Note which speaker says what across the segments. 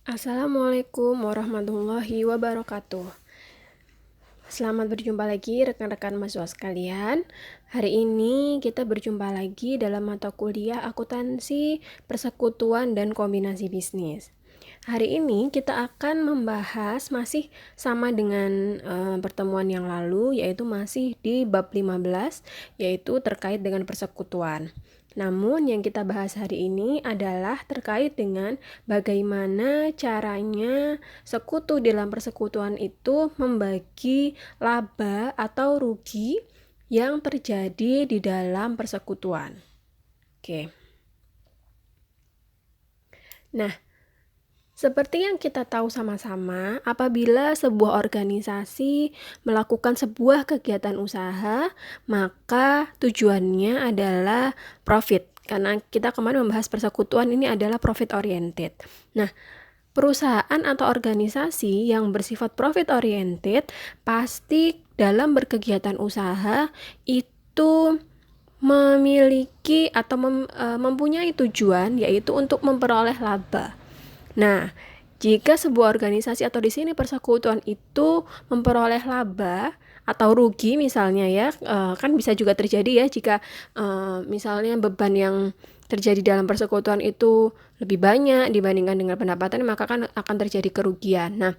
Speaker 1: Assalamualaikum warahmatullahi wabarakatuh. Selamat berjumpa lagi rekan-rekan mahasiswa sekalian. Hari ini kita berjumpa lagi dalam mata kuliah akuntansi, persekutuan, dan kombinasi bisnis. Hari ini kita akan membahas masih sama dengan pertemuan yang lalu, yaitu masih di bab 15, yaitu terkait dengan persekutuan. Namun yang kita bahas hari ini adalah terkait dengan bagaimana caranya sekutu dalam persekutuan itu membagi laba atau rugi yang terjadi di dalam persekutuan. Oke. Nah, seperti yang kita tahu sama-sama, apabila sebuah organisasi melakukan sebuah kegiatan usaha, maka tujuannya adalah profit. Karena kita kemarin membahas persekutuan ini adalah profit oriented. Nah, perusahaan atau organisasi yang bersifat profit oriented pasti dalam berkegiatan usaha itu memiliki atau mempunyai tujuan, yaitu untuk memperoleh laba. Nah, jika sebuah organisasi atau di sini persekutuan itu memperoleh laba atau rugi misalnya ya, kan bisa juga terjadi ya jika misalnya beban yang terjadi dalam persekutuan itu lebih banyak dibandingkan dengan pendapatan, maka kan akan terjadi kerugian. Nah,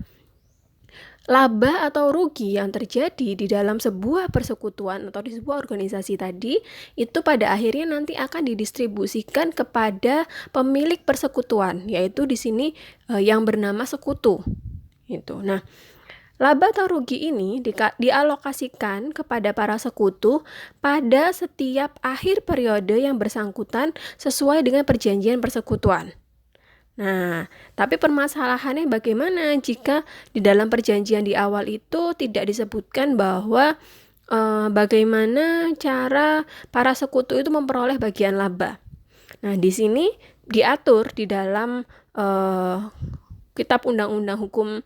Speaker 1: laba atau rugi yang terjadi di dalam sebuah persekutuan atau di sebuah organisasi tadi itu pada akhirnya nanti akan didistribusikan kepada pemilik persekutuan, yaitu di sini yang bernama sekutu. Gitu. Nah, laba atau rugi ini dialokasikan kepada para sekutu pada setiap akhir periode yang bersangkutan sesuai dengan perjanjian persekutuan. Nah, tapi permasalahannya bagaimana jika di dalam perjanjian di awal itu tidak disebutkan bahwa bagaimana cara para sekutu itu memperoleh bagian laba. Nah, di sini diatur di dalam Kitab Undang-Undang Hukum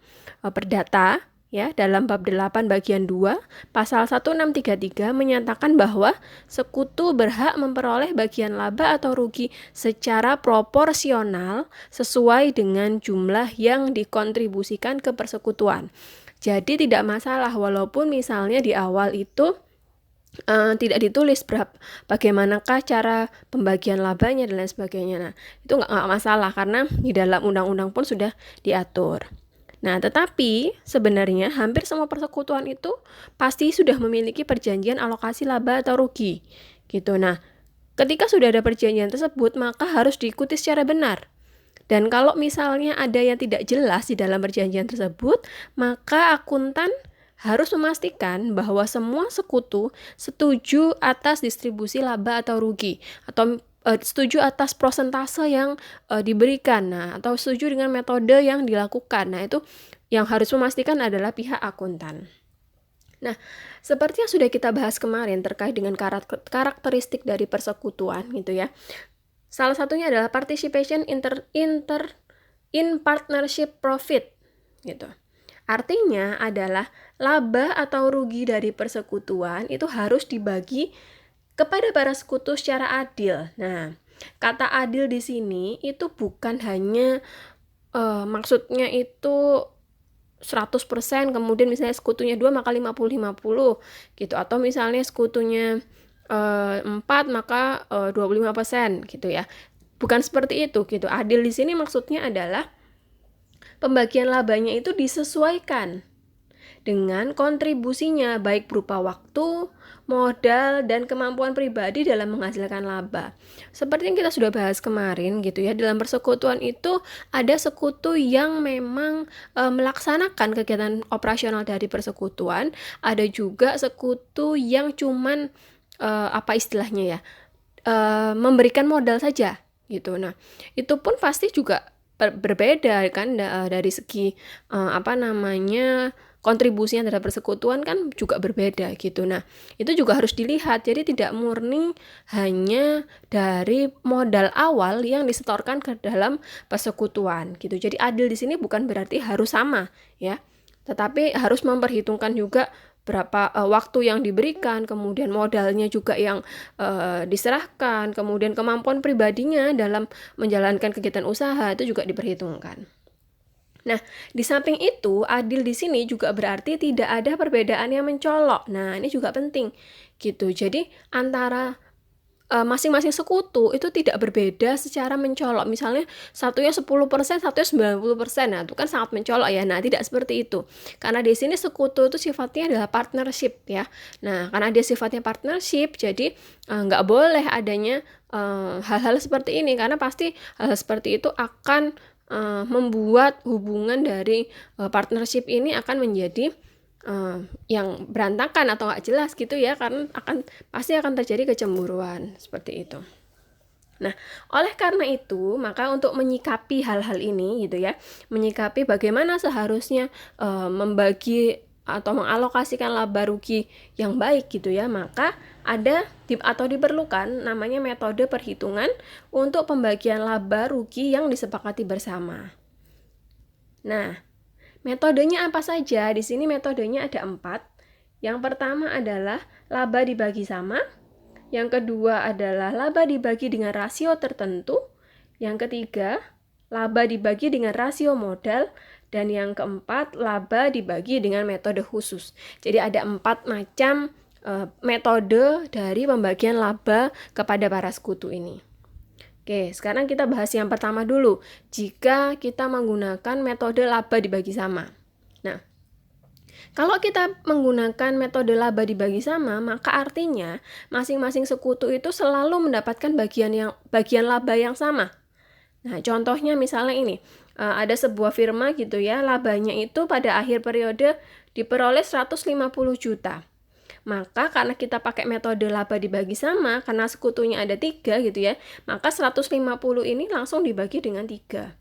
Speaker 1: Perdata ya, dalam bab 8 bagian 2 pasal 1633 menyatakan bahwa sekutu berhak memperoleh bagian laba atau rugi secara proporsional sesuai dengan jumlah yang dikontribusikan ke persekutuan. Jadi tidak masalah walaupun misalnya di awal itu tidak ditulis bagaimanakah cara pembagian labanya dan lain sebagainya. Nah, itu nggak masalah karena di dalam undang-undang pun sudah diatur. Nah, tetapi sebenarnya hampir semua persekutuan itu pasti sudah memiliki perjanjian alokasi laba atau rugi. Gitu. Nah, ketika sudah ada perjanjian tersebut, maka harus diikuti secara benar. Dan kalau misalnya ada yang tidak jelas di dalam perjanjian tersebut, maka akuntan harus memastikan bahwa semua sekutu setuju atas distribusi laba atau rugi atau setuju atas prosentase yang diberikan, nah, atau setuju dengan metode yang dilakukan. Nah, itu yang harus memastikan adalah pihak akuntan. Nah, seperti yang sudah kita bahas kemarin terkait dengan karakteristik dari persekutuan gitu ya. Salah satunya adalah participation in partnership profit gitu. Artinya adalah laba atau rugi dari persekutuan itu harus dibagi kepada para sekutu secara adil. Nah, kata adil di sini itu bukan hanya maksudnya itu 100%, kemudian misalnya sekutunya 2 maka 50-50 gitu, atau misalnya sekutunya 4 maka 25% gitu ya. Bukan seperti itu gitu. Adil di sini maksudnya adalah pembagian labanya itu disesuaikan dengan kontribusinya baik berupa waktu, modal, dan kemampuan pribadi dalam menghasilkan laba. Seperti yang kita sudah bahas kemarin gitu ya, dalam persekutuan itu ada sekutu yang memang melaksanakan kegiatan operasional dari persekutuan, ada juga sekutu yang cuman apa istilahnya ya, memberikan modal saja gitu. Nah, itu pun pasti juga berbeda kan dari segi kontribusinya terhadap persekutuan kan juga berbeda gitu. Nah, itu juga harus dilihat. Jadi tidak murni hanya dari modal awal yang disetorkan ke dalam persekutuan gitu. Jadi adil di sini bukan berarti harus sama ya. Tetapi harus memperhitungkan juga berapa waktu yang diberikan, kemudian modalnya juga yang diserahkan, kemudian kemampuan pribadinya dalam menjalankan kegiatan usaha itu juga diperhitungkan. Nah, di samping itu, adil di sini juga berarti tidak ada perbedaan yang mencolok. Nah, ini juga penting gitu. Jadi, antara masing-masing sekutu itu tidak berbeda secara mencolok. Misalnya satunya 10%, satunya 90%. Nah, itu kan sangat mencolok ya. Nah, tidak seperti itu. Karena di sini sekutu itu sifatnya adalah partnership ya. Nah, karena dia sifatnya partnership, jadi nggak boleh adanya hal-hal seperti ini. Karena pasti hal seperti itu akan membuat hubungan dari partnership ini akan menjadi yang berantakan atau nggak jelas gitu ya, karena pasti akan terjadi kecemburuan seperti itu. Nah, oleh karena itu, maka untuk menyikapi hal-hal ini gitu ya, menyikapi bagaimana seharusnya membagi atau mengalokasikan laba rugi yang baik gitu ya, maka ada atau diperlukan namanya metode perhitungan untuk pembagian laba rugi yang disepakati bersama. Nah, metodenya apa saja? Di sini metodenya ada 4. Yang pertama adalah laba dibagi sama. Yang kedua adalah laba dibagi dengan rasio tertentu. Yang ketiga, laba dibagi dengan rasio modal. Dan yang keempat, laba dibagi dengan metode khusus. Jadi ada 4 macam metode dari pembagian laba kepada para sekutu ini. Oke, sekarang kita bahas yang pertama dulu. Jika kita menggunakan metode laba dibagi sama. Nah, kalau kita menggunakan metode laba dibagi sama, maka artinya masing-masing sekutu itu selalu mendapatkan bagian laba yang sama. Nah, contohnya misalnya ini, ada sebuah firma gitu ya, labanya itu pada akhir periode diperoleh 150 juta. Maka karena kita pakai metode laba dibagi sama, karena sekutunya ada 3 gitu ya, maka 150 ini langsung dibagi dengan 3.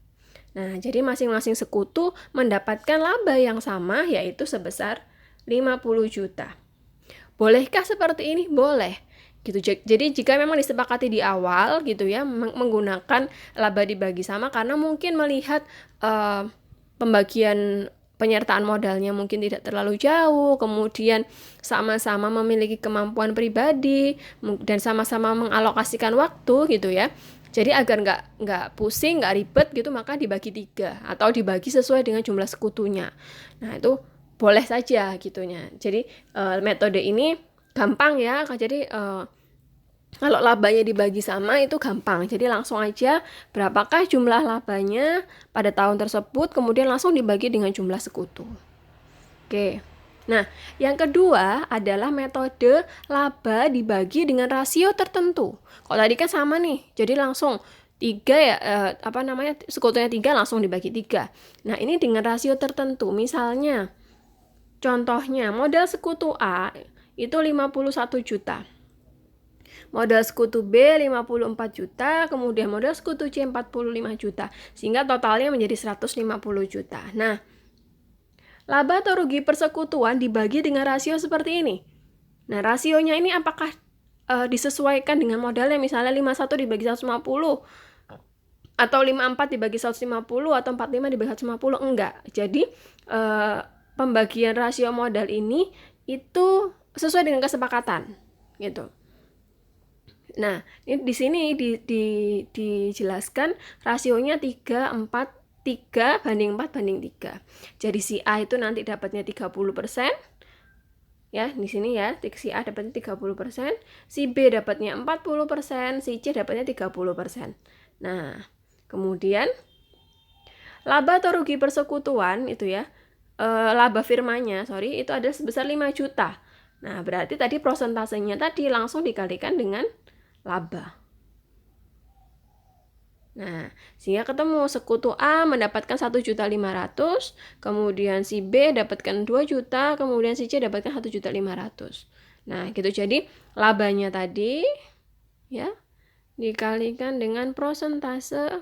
Speaker 1: Nah, jadi masing-masing sekutu mendapatkan laba yang sama, yaitu sebesar 50 juta. Bolehkah seperti ini? Boleh. Gitu. Jadi jika memang disepakati di awal gitu ya, menggunakan laba dibagi sama, karena mungkin melihat pembagian penyertaan modalnya mungkin tidak terlalu jauh, kemudian sama-sama memiliki kemampuan pribadi dan sama-sama mengalokasikan waktu gitu ya. Jadi agar nggak pusing, nggak ribet gitu, maka dibagi 3 atau dibagi sesuai dengan jumlah sekutunya. Nah, itu boleh saja gitunya. Jadi metode ini gampang ya. Jadi kalau labanya dibagi sama itu gampang. Jadi langsung aja berapakah jumlah labanya pada tahun tersebut, kemudian langsung dibagi dengan jumlah sekutu. Oke. Nah, yang kedua adalah metode laba dibagi dengan rasio tertentu. Kalau tadi kan sama nih, jadi langsung 3 ya, sekutunya 3 langsung dibagi 3. Nah, ini dengan rasio tertentu. Misalnya, contohnya modal sekutu A itu 51 juta. Modal sekutu B 54 juta, kemudian modal sekutu C 45 juta. Sehingga totalnya menjadi 150 juta. Nah, laba atau rugi persekutuan dibagi dengan rasio seperti ini. Nah, rasionya ini apakah disesuaikan dengan modalnya, misalnya 51 dibagi 150 atau 54 dibagi 150 atau 45 dibagi 150? Enggak. Jadi pembagian rasio modal ini itu sesuai dengan kesepakatan gitu. Nah, ini di sini dijelaskan rasionya 3 banding 4 banding 3. Jadi si A itu nanti dapatnya 30%. Ya, di sini ya, si A dapatnya 30%, si B dapatnya 40%, si C dapatnya 30%. Nah, kemudian laba atau rugi persekutuan itu ya, laba firmanya, itu ada sebesar 5 juta. Nah, berarti tadi prosentasenya tadi langsung dikalikan dengan laba. Nah, sehingga ketemu sekutu A mendapatkan 1.500.000, kemudian si B dapatkan 2 juta, kemudian si C dapatkan 1.500.000. Nah, gitu. Jadi labanya tadi ya dikalikan dengan prosentase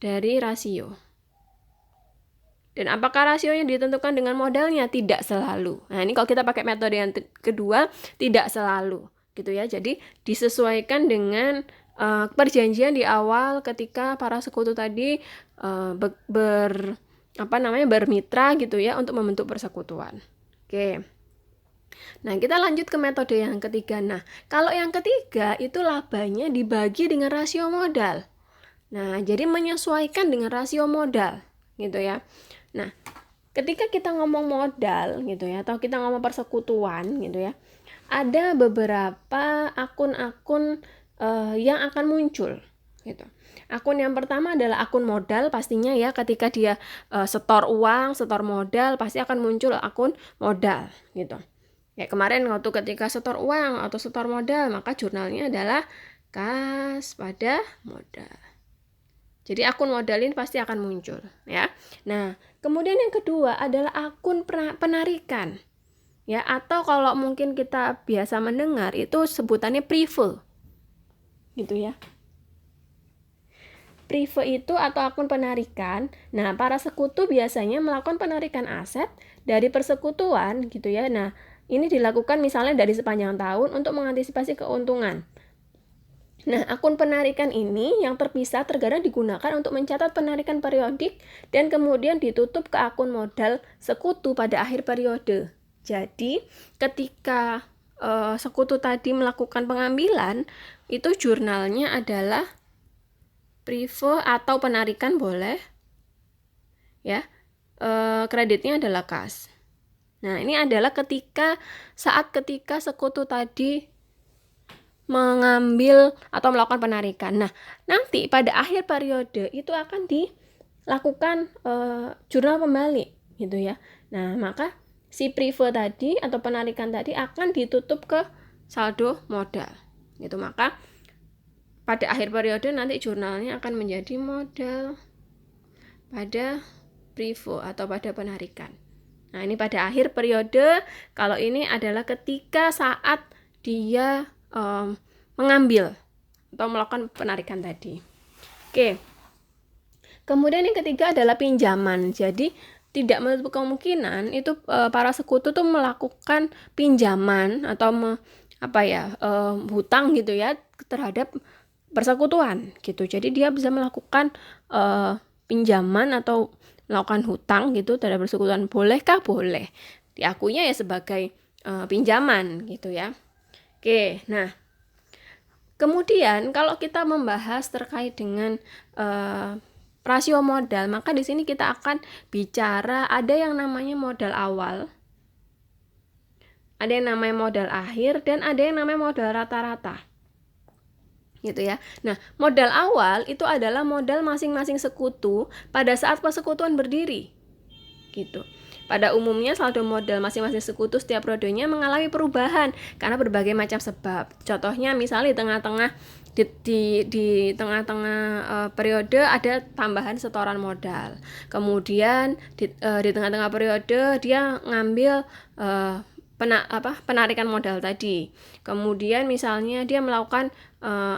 Speaker 1: dari rasio. Dan apakah rasionya ditentukan dengan modalnya? Tidak selalu. Nah, ini kalau kita pakai metode yang kedua, tidak selalu. Gitu ya. Jadi disesuaikan dengan perjanjian di awal ketika para sekutu tadi bermitra gitu ya untuk membentuk persekutuan. Oke. Nah, kita lanjut ke metode yang ketiga. Nah, kalau yang ketiga itu labanya dibagi dengan rasio modal. Nah, jadi menyesuaikan dengan rasio modal gitu ya. Nah, ketika kita ngomong modal gitu ya, atau kita ngomong persekutuan gitu ya, ada beberapa akun-akun yang akan muncul gitu. Akun yang pertama adalah akun modal, pastinya ya, ketika dia setor uang, setor modal, pasti akan muncul akun modal gitu. Ya, kemarin waktu ketika setor uang atau setor modal, maka jurnalnya adalah kas pada modal. Jadi akun modal ini pasti akan muncul ya. Nah, kemudian yang kedua adalah akun penarikan. Ya, atau kalau mungkin kita biasa mendengar itu sebutannya prive. Gitu ya. Prive itu atau akun penarikan. Nah, para sekutu biasanya melakukan penarikan aset dari persekutuan gitu ya. Nah, ini dilakukan misalnya dari sepanjang tahun untuk mengantisipasi keuntungan. Nah, akun penarikan ini yang terpisah terkadang digunakan untuk mencatat penarikan periodik dan kemudian ditutup ke akun modal sekutu pada akhir periode. Jadi, ketika sekutu tadi melakukan pengambilan, itu jurnalnya adalah prive atau penarikan boleh, ya. Kreditnya adalah kas. Nah, ini adalah saat ketika sekutu tadi mengambil atau melakukan penarikan. Nah, nanti pada akhir periode itu akan dilakukan jurnal pembalik gitu ya. Nah, maka si prive tadi atau penarikan tadi akan ditutup ke saldo modal gitu. Maka pada akhir periode nanti jurnalnya akan menjadi modal pada prive atau pada penarikan. Nah, ini pada akhir periode. Kalau ini adalah ketika saat dia mengambil atau melakukan penarikan tadi. Oke. Kemudian yang ketiga adalah pinjaman. Jadi tidak menutup kemungkinan itu para sekutu tuh melakukan pinjaman atau hutang gitu ya terhadap persekutuan gitu. Jadi dia bisa melakukan pinjaman atau melakukan hutang gitu terhadap persekutuan. Bolehkah? Boleh. Diakuinya ya sebagai pinjaman gitu ya. Oke, nah kemudian kalau kita membahas terkait dengan rasio modal, maka di sini kita akan bicara ada yang namanya modal awal, ada yang namanya modal akhir, dan ada yang namanya modal rata-rata. Gitu ya. Nah, modal awal itu adalah modal masing-masing sekutu pada saat persekutuan berdiri. Gitu. Pada umumnya saldo modal masing-masing sekutu setiap periodenya mengalami perubahan karena berbagai macam sebab. Contohnya misalnya di tengah-tengah periode ada tambahan setoran modal. Kemudian di tengah-tengah periode dia ngambil penarikan modal tadi. Kemudian misalnya dia melakukan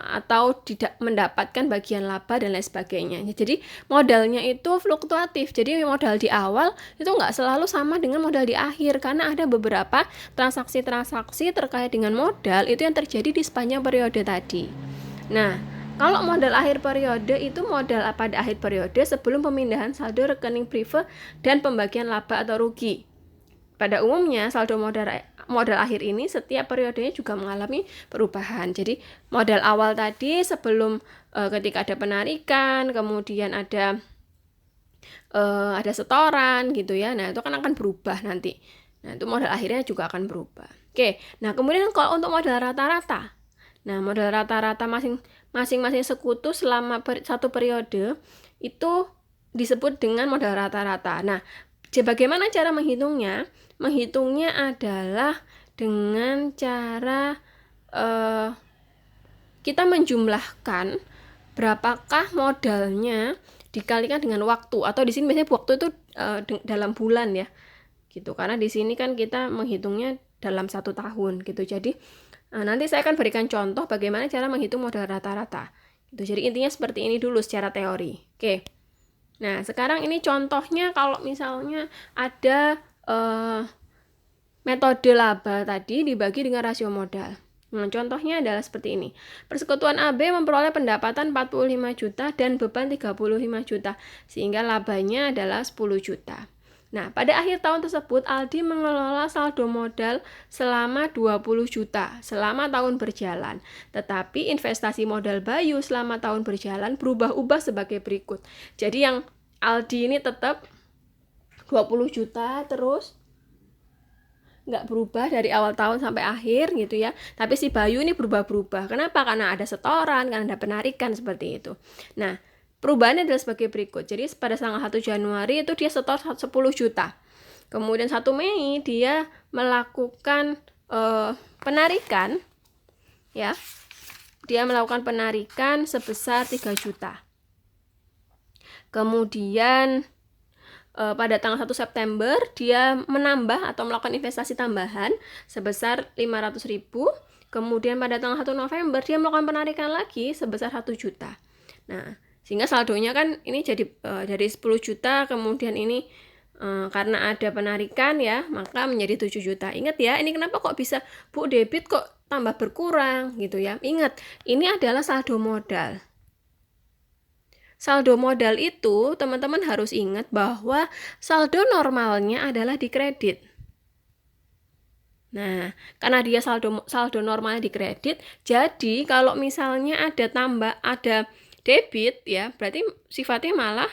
Speaker 1: atau tidak mendapatkan bagian laba dan lain sebagainya. Jadi modalnya itu fluktuatif. Jadi modal di awal itu nggak selalu sama dengan modal di akhir karena ada beberapa transaksi-transaksi terkait dengan modal itu yang terjadi di sepanjang periode tadi. Nah, kalau modal akhir periode itu modal pada akhir periode sebelum pemindahan saldo rekening prive dan pembagian laba atau rugi. Pada umumnya saldo modal akhir ini setiap periodenya juga mengalami perubahan. Jadi modal awal tadi sebelum ketika ada penarikan, kemudian ada setoran gitu ya. Nah, itu kan akan berubah nanti. Nah, itu modal akhirnya juga akan berubah. Oke. Nah, kemudian kalau untuk modal rata-rata. Nah, modal rata-rata masing-masing sekutu selama satu periode itu disebut dengan modal rata-rata. Nah, bagaimana cara menghitungnya? Menghitungnya adalah dengan cara kita menjumlahkan berapakah modalnya dikalikan dengan waktu, atau di sini biasanya waktu itu dalam bulan ya, gitu. Karena di sini kan kita menghitungnya dalam 1 tahun gitu. Jadi nanti saya akan berikan contoh bagaimana cara menghitung modal rata-rata. Gitu. Jadi intinya seperti ini dulu secara teori. Oke. Nah, sekarang ini contohnya kalau misalnya ada metode laba tadi dibagi dengan rasio modal. Nah, contohnya adalah seperti ini. Persekutuan AB memperoleh pendapatan 45 juta dan beban 35 juta, sehingga labanya adalah 10 juta. Nah, pada akhir tahun tersebut, Aldi mengelola saldo modal selama 20 juta selama tahun berjalan. Tetapi investasi modal Bayu selama tahun berjalan berubah-ubah sebagai berikut. Jadi yang Aldi ini tetap 20 juta terus nggak berubah dari awal tahun sampai akhir gitu ya. Tapi si Bayu ini berubah-berubah. Kenapa? Karena ada setoran, karena ada penarikan seperti itu. Nah, perubahannya adalah sebagai berikut. Jadi pada tanggal 1 Januari itu dia setor 10 juta. Kemudian 1 Mei dia melakukan penarikan ya. Dia melakukan penarikan sebesar 3 juta. Kemudian pada tanggal 1 September dia menambah atau melakukan investasi tambahan sebesar 500.000. Kemudian pada tanggal 1 November dia melakukan penarikan lagi sebesar 1 juta. Nah, sehingga saldonya kan ini jadi dari 10 juta, kemudian ini karena ada penarikan ya, maka menjadi 7 juta. Ingat ya, ini kenapa kok bisa Bu debit kok tambah berkurang gitu ya. Ingat, ini adalah saldo modal. Saldo modal itu teman-teman harus ingat bahwa saldo normalnya adalah di kredit. Nah, karena dia saldo normalnya di kredit, jadi kalau misalnya ada debit ya, berarti sifatnya malah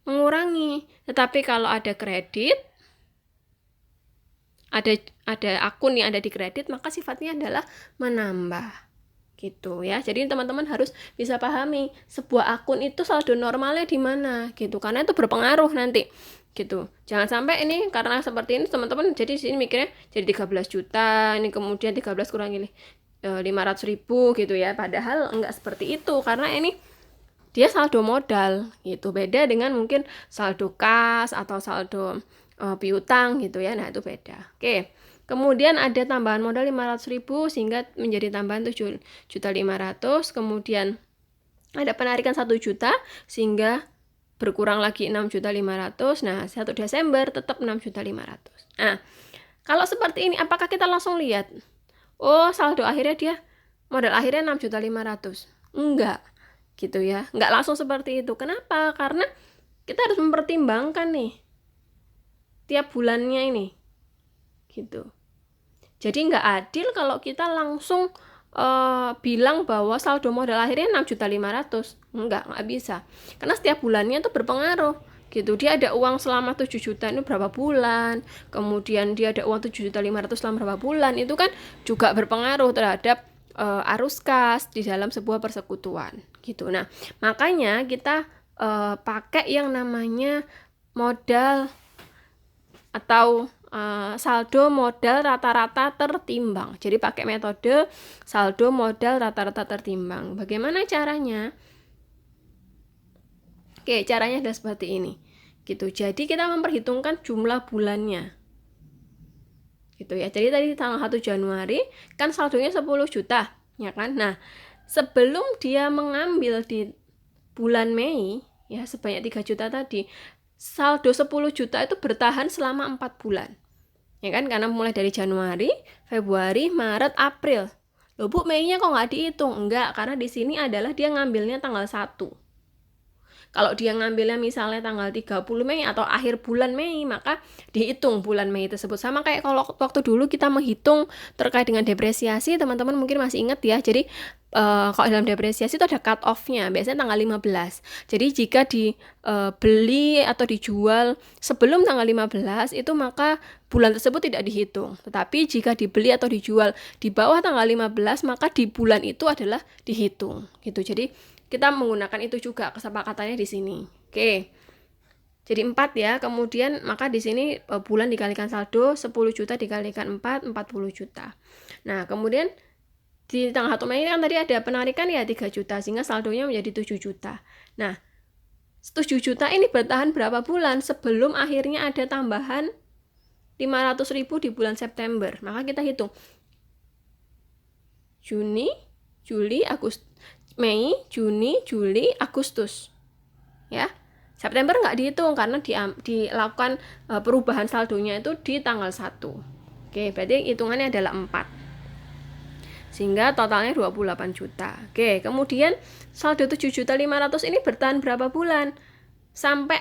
Speaker 1: mengurangi. Tetapi kalau ada kredit, ada akun yang ada di kredit, maka sifatnya adalah menambah. Gitu ya. Jadi teman-teman harus bisa pahami sebuah akun itu saldo normalnya di mana gitu. Karena itu berpengaruh nanti gitu. Jangan sampai ini karena seperti ini teman-teman jadi di sini mikirnya jadi 13 juta, ini kemudian 13 kurangi 500.000 gitu ya. Padahal enggak seperti itu karena ini dia saldo modal gitu. Beda dengan mungkin saldo kas atau saldo piutang gitu ya. Nah, itu beda. Oke. Kemudian ada tambahan modal 500.000 sehingga menjadi tambahan 7.500.000. Kemudian ada penarikan 1 juta sehingga berkurang lagi 6.500.000. Nah, 1 Desember tetap 6.500.000. Nah, kalau seperti ini apakah kita langsung lihat? Oh, saldo akhirnya dia modal akhirnya 6.500.000. Enggak. Gitu ya. Enggak langsung seperti itu. Kenapa? Karena kita harus mempertimbangkan nih tiap bulannya ini. Gitu. Jadi nggak adil kalau kita langsung bilang bahwa saldo modal akhirnya 6.500.000. Nggak bisa. Karena setiap bulannya itu berpengaruh. Gitu. Dia ada uang selama 7 juta itu berapa bulan. Kemudian dia ada uang 7.500.000 selama berapa bulan. Itu kan juga berpengaruh terhadap arus kas di dalam sebuah persekutuan. Gitu. Nah, makanya kita pakai yang namanya modal atau saldo modal rata-rata tertimbang. Jadi pakai metode saldo modal rata-rata tertimbang. Bagaimana caranya? Oke, caranya adalah seperti ini. Gitu. Jadi kita memperhitungkan jumlah bulannya. Gitu ya. Jadi tadi tanggal 1 Januari kan saldonya 10 juta, ya kan? Nah, sebelum dia mengambil di bulan Mei ya sebanyak 3 juta tadi, saldo 10 juta itu bertahan selama 4 bulan. Ya kan, karena mulai dari Januari, Februari, Maret, April. Loh Bu, Mei-nya kok nggak dihitung? Enggak, karena di sini adalah dia ngambilnya tanggal 1. Kalau dia ngambilnya misalnya tanggal 30 Mei atau akhir bulan Mei, maka dihitung bulan Mei tersebut. Sama kayak kalau waktu dulu kita menghitung terkait dengan depresiasi, teman-teman mungkin masih ingat ya. Jadi kalau dalam depresiasi itu ada cut off-nya, biasanya tanggal 15. Jadi jika dibeli atau dijual sebelum tanggal 15 itu maka bulan tersebut tidak dihitung. Tetapi jika dibeli atau dijual di bawah tanggal 15 maka di bulan itu adalah dihitung. Gitu. Jadi kita menggunakan itu juga kesepakatannya di sini. Oke. Jadi 4 ya. Kemudian maka di sini bulan dikalikan saldo 10 juta dikalikan 4, 40 juta. Nah, kemudian di tanggal 1 Mei kan tadi ada penarikan ya 3 juta sehingga saldonya menjadi 7 juta. Nah, 7 juta ini bertahan berapa bulan sebelum akhirnya ada tambahan 500.000 di bulan September. Maka kita hitung Juni, Juli, Agustus, Mei, Juni, Juli, Agustus. Ya. September nggak dihitung karena dilakukan perubahan saldonya itu di tanggal 1. Oke, berarti hitungannya adalah 4. Sehingga totalnya 28 juta. Oke, kemudian saldo 7.500.000 ini bertahan berapa bulan? Sampai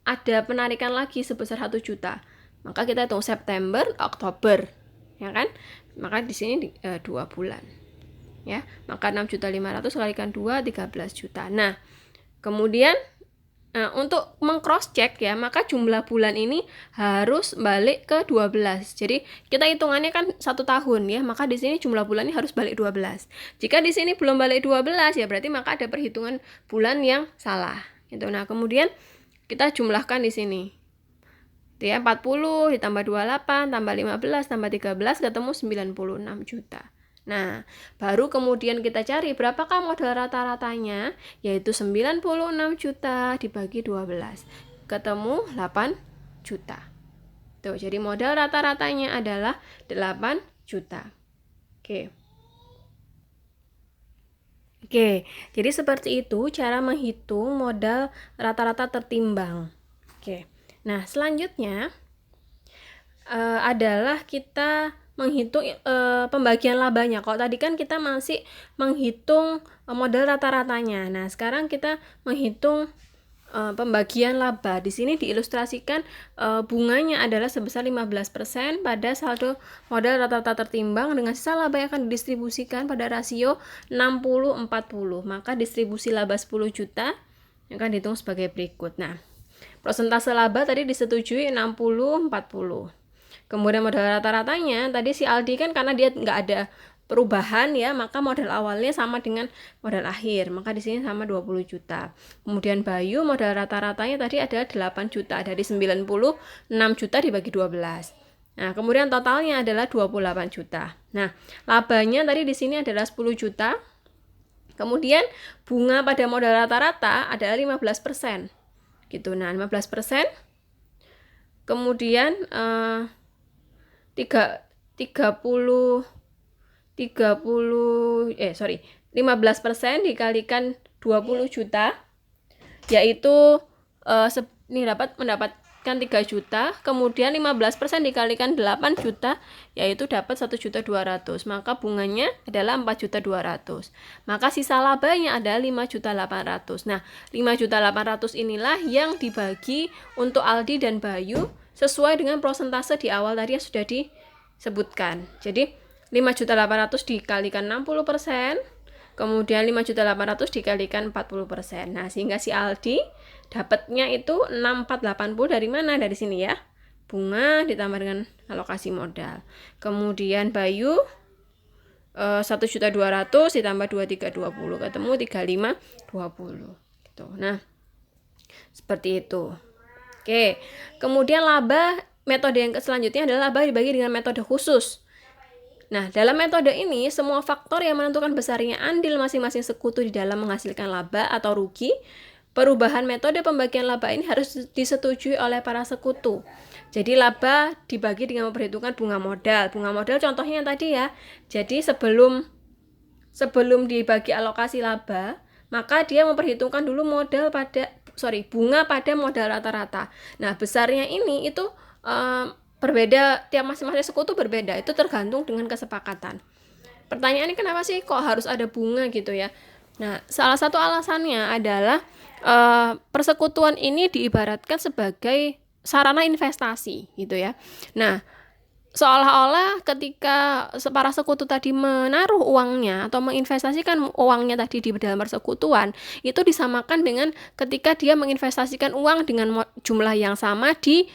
Speaker 1: ada penarikan lagi sebesar 1 juta. Maka kita hitung September, Oktober. Ya kan? Maka di sini 2 bulan. Ya, maka 6.500.000 kalikan 2 13 juta. Nah, kemudian Nah, untuk meng-cross check ya, maka jumlah bulan ini harus balik ke 12. Jadi kita hitungannya kan 1 tahun ya, maka di sini jumlah bulannya harus balik 12. Jika di sini belum balik 12 ya berarti maka ada perhitungan bulan yang salah. Gitu. Nah, kemudian kita jumlahkan di sini. Itu ya, 40 ditambah 28 tambah 15 tambah 13 ketemu 96 juta. Nah, baru kemudian kita cari berapakah modal rata-ratanya, yaitu 96 juta dibagi 12. Ketemu 8 juta. Tuh, jadi modal rata-ratanya adalah 8 juta. Oke. Oke, jadi seperti itu cara menghitung modal rata-rata tertimbang. Oke. Nah, selanjutnya adalah kita menghitung pembagian labanya. Kalau tadi kan kita masih menghitung modal rata-ratanya. Nah, sekarang kita menghitung pembagian laba. Di sini diilustrasikan bunganya adalah sebesar 15% pada saldo modal rata-rata tertimbang dengan sisa laba yang akan didistribusikan pada rasio 60-40. Maka distribusi laba 10 juta yang akan dihitung sebagai berikut. Nah, persentase laba tadi disetujui 60-40. Kemudian modal rata-ratanya tadi si Aldi kan karena dia nggak ada perubahan ya, maka modal awalnya sama dengan modal akhir, maka di sini sama 20 juta. Kemudian Bayu modal rata-ratanya tadi adalah 8 juta, dari 96 juta dibagi 12. Nah, kemudian totalnya adalah 28 juta. Nah, labanya tadi di sini adalah 10 juta. Kemudian bunga pada modal rata-rata adalah 15%. Gitu. Nah, 15%. Kemudian 15% dikalikan 20 juta, yaitu ini mendapatkan 3 juta, kemudian 15% dikalikan 8 juta, yaitu dapat 1.200.000, maka bunganya adalah 4.200.000. Maka sisa labanya ada 5.800.000. Nah, 5.800.000 inilah yang dibagi untuk Aldi dan Bayu sesuai dengan persentase di awal tadi yang sudah disebutkan. Jadi 5.800.000 dikalikan 60%, kemudian 5.800.000 dikalikan 40%. Nah, sehingga si Aldi dapatnya itu 6.480 dari mana? Dari sini ya. Bunga ditambah dengan alokasi modal. Kemudian Bayu 1.200.000 ditambah 2320 ketemu 3520 gitu. Nah, seperti itu. Oke, kemudian laba, metode yang selanjutnya adalah laba dibagi dengan metode khusus. Nah, dalam metode ini, semua faktor yang menentukan besarnya andil masing-masing sekutu di dalam menghasilkan laba atau rugi, perubahan metode pembagian laba ini harus disetujui oleh para sekutu. Jadi laba dibagi dengan memperhitungkan bunga modal. Bunga modal contohnya yang tadi ya. Jadi sebelum dibagi alokasi laba, maka dia memperhitungkan dulu bunga pada modal rata-rata. Nah, besarnya ini itu berbeda, tiap masing-masing sekutu berbeda, itu tergantung dengan kesepakatan. Pertanyaannya kenapa sih kok harus ada bunga gitu ya? Nah, salah satu alasannya adalah persekutuan ini diibaratkan sebagai sarana investasi gitu ya. Nah, seolah-olah ketika para sekutu tadi menaruh uangnya atau menginvestasikan uangnya tadi di dalam persekutuan, itu disamakan dengan ketika dia menginvestasikan uang dengan jumlah yang sama di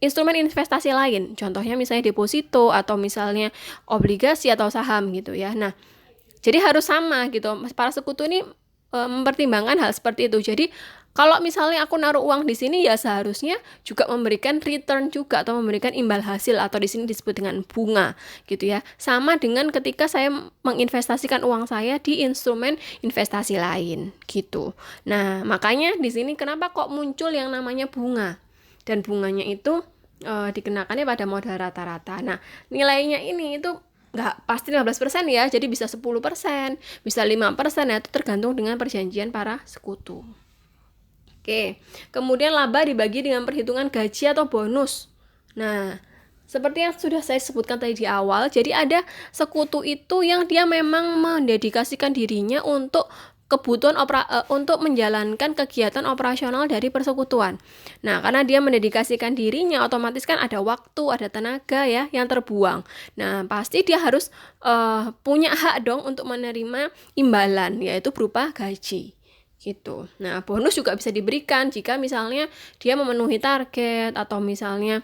Speaker 1: instrumen investasi lain. Contohnya misalnya deposito atau misalnya obligasi atau saham gitu ya. Nah, jadi harus sama gitu. Para sekutu ini mempertimbangkan hal seperti itu. Jadi kalau misalnya aku naruh uang di sini ya seharusnya juga memberikan return juga atau memberikan imbal hasil atau di sini disebut dengan bunga gitu ya. Sama dengan ketika saya menginvestasikan uang saya di instrumen investasi lain gitu. Nah, makanya di sini kenapa kok muncul yang namanya bunga? Dan bunganya itu dikenakannya pada modal rata-rata. Nah, nilainya ini itu nggak pasti 15% ya, jadi bisa 10%, bisa 5%, ya itu tergantung dengan perjanjian para sekutu. Oke, kemudian laba dibagi dengan perhitungan gaji atau bonus. Nah, seperti yang sudah saya sebutkan tadi di awal, jadi ada sekutu itu yang dia memang mendedikasikan dirinya untuk kebutuhan untuk menjalankan kegiatan operasional dari persekutuan. Nah, karena dia mendedikasikan dirinya, otomatis kan ada waktu, ada tenaga ya yang terbuang. Nah, pasti dia harus punya hak dong untuk menerima imbalan, yaitu berupa gaji. gitu. Nah, bonus juga bisa diberikan jika misalnya dia memenuhi target atau misalnya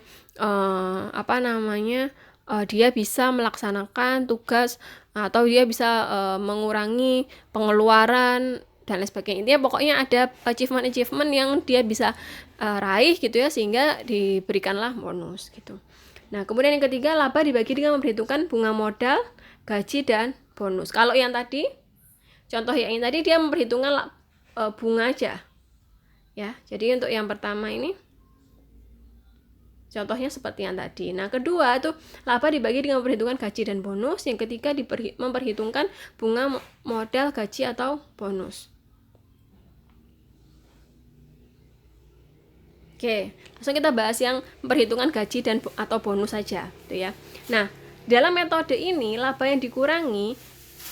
Speaker 1: dia bisa melaksanakan tugas atau dia bisa mengurangi pengeluaran dan lain sebagainya. Intinya pokoknya ada achievement yang dia bisa raih gitu ya, sehingga diberikanlah bonus gitu. Nah, kemudian yang ketiga, laba dibagi dengan memperhitungkan bunga modal, gaji, dan bonus. Kalau yang tadi, contoh yang ini tadi dia memperhitungkan bunga aja. Ya, jadi untuk yang pertama ini contohnya seperti yang tadi. Nah, kedua itu laba dibagi dengan memperhitungkan gaji dan bonus. Yang ketiga memperhitungkan bunga modal, gaji, atau bonus. Oke, langsung kita bahas yang memperhitungkan gaji dan atau bonus saja, gitu ya. Nah, dalam metode ini laba yang dikurangi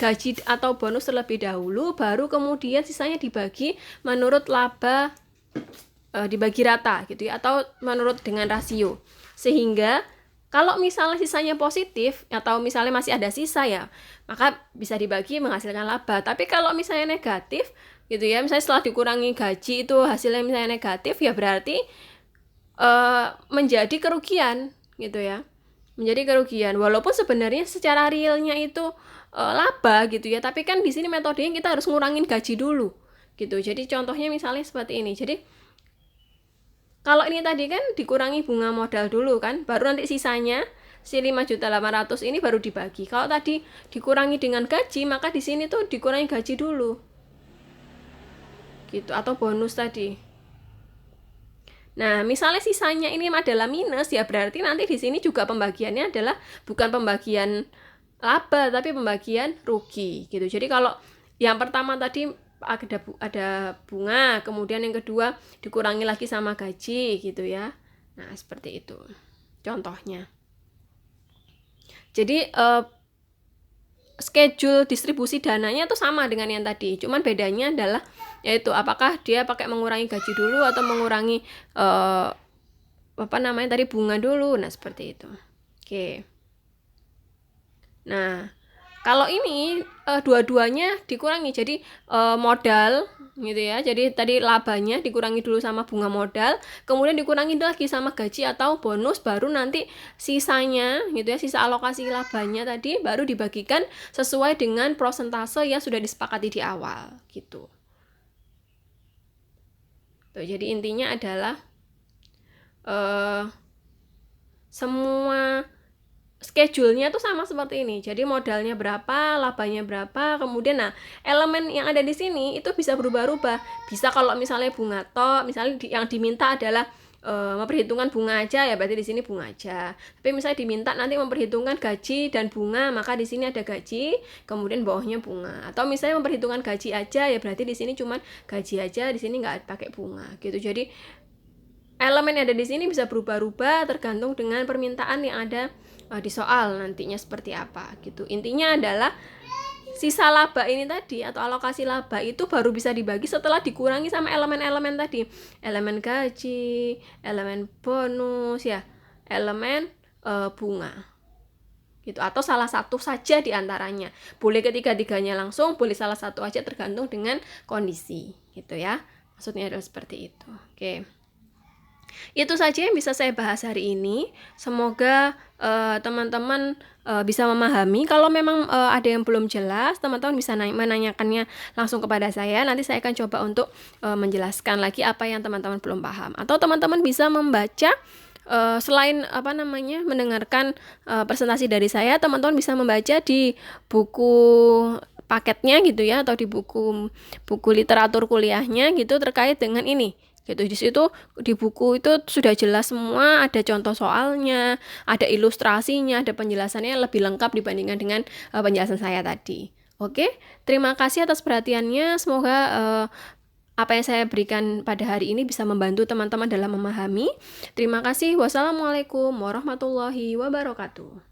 Speaker 1: gaji atau bonus terlebih dahulu, baru kemudian sisanya dibagi menurut laba dibagi rata, gitu ya, atau menurut dengan rasio. Sehingga kalau misalnya sisanya positif atau misalnya masih ada sisa ya, maka bisa dibagi menghasilkan laba. Tapi kalau misalnya negatif gitu ya, misalnya setelah dikurangi gaji itu hasilnya misalnya negatif, ya berarti menjadi kerugian gitu ya. Menjadi kerugian walaupun sebenarnya secara realnya itu laba gitu ya, tapi kan di sini metodenya kita harus ngurangin gaji dulu gitu. Jadi contohnya misalnya seperti ini. Jadi kalau ini tadi kan dikurangi bunga modal dulu kan, baru nanti sisanya si 5.800.000 ini baru dibagi. Kalau tadi dikurangi dengan gaji, maka di sini tuh dikurangi gaji dulu. Gitu, atau bonus tadi. Nah, misalnya sisanya ini adalah minus, ya berarti nanti di sini juga pembagiannya adalah bukan pembagian laba, tapi pembagian rugi gitu. Jadi kalau yang pertama tadi ada bunga, kemudian yang kedua dikurangi lagi sama gaji gitu ya. Nah, seperti itu contohnya. Jadi schedule distribusi dananya itu sama dengan yang tadi, cuman bedanya adalah yaitu apakah dia pakai mengurangi gaji dulu atau mengurangi tadi bunga dulu. Nah, seperti itu. Oke. Nah, kalau ini dua-duanya dikurangi, jadi modal gitu ya. Jadi tadi labanya dikurangi dulu sama bunga modal, kemudian dikurangi lagi sama gaji atau bonus, baru nanti sisanya gitu ya, sisa alokasi labanya tadi baru dibagikan sesuai dengan prosentase yang sudah disepakati di awal gitu. Tuh, jadi intinya adalah semua schedule-nya tuh sama seperti ini. Jadi modalnya berapa, labanya berapa, kemudian elemen yang ada di sini itu bisa berubah-ubah. Bisa kalau misalnya bunga tok, misalnya yang diminta adalah memperhitungkan bunga aja, ya berarti di sini bunga aja. Tapi misalnya diminta nanti memperhitungkan gaji dan bunga, maka di sini ada gaji, kemudian bawahnya bunga. Atau misalnya memperhitungkan gaji aja, ya berarti di sini cuma gaji aja, di sini nggak pakai bunga gitu. Jadi elemen yang ada di sini bisa berubah-ubah tergantung dengan permintaan yang ada di soal nantinya seperti apa gitu. Intinya adalah sisa laba ini tadi atau alokasi laba itu baru bisa dibagi setelah dikurangi sama elemen-elemen tadi. Elemen gaji, elemen bonus ya, elemen bunga. Gitu, atau salah satu saja di antaranya. Boleh ketiga-tiganya langsung, boleh salah satu aja tergantung dengan kondisi gitu ya. Maksudnya adalah seperti itu. Oke. Itu saja yang bisa saya bahas hari ini. Semoga teman-teman bisa memahami. Kalau memang ada yang belum jelas, teman-teman bisa menanyakannya langsung kepada saya. Nanti saya akan coba untuk menjelaskan lagi apa yang teman-teman belum paham. Atau teman-teman bisa membaca selain mendengarkan presentasi dari saya, teman-teman bisa membaca di buku paketnya gitu ya, atau di buku literatur kuliahnya gitu terkait dengan ini gitu. Di situ di buku itu sudah jelas semua, ada contoh soalnya, ada ilustrasinya, ada penjelasannya lebih lengkap dibandingkan dengan penjelasan saya tadi. Oke, terima kasih atas perhatiannya. Semoga apa yang saya berikan pada hari ini bisa membantu teman-teman dalam memahami. Terima kasih. Wassalamualaikum warahmatullahi wabarakatuh.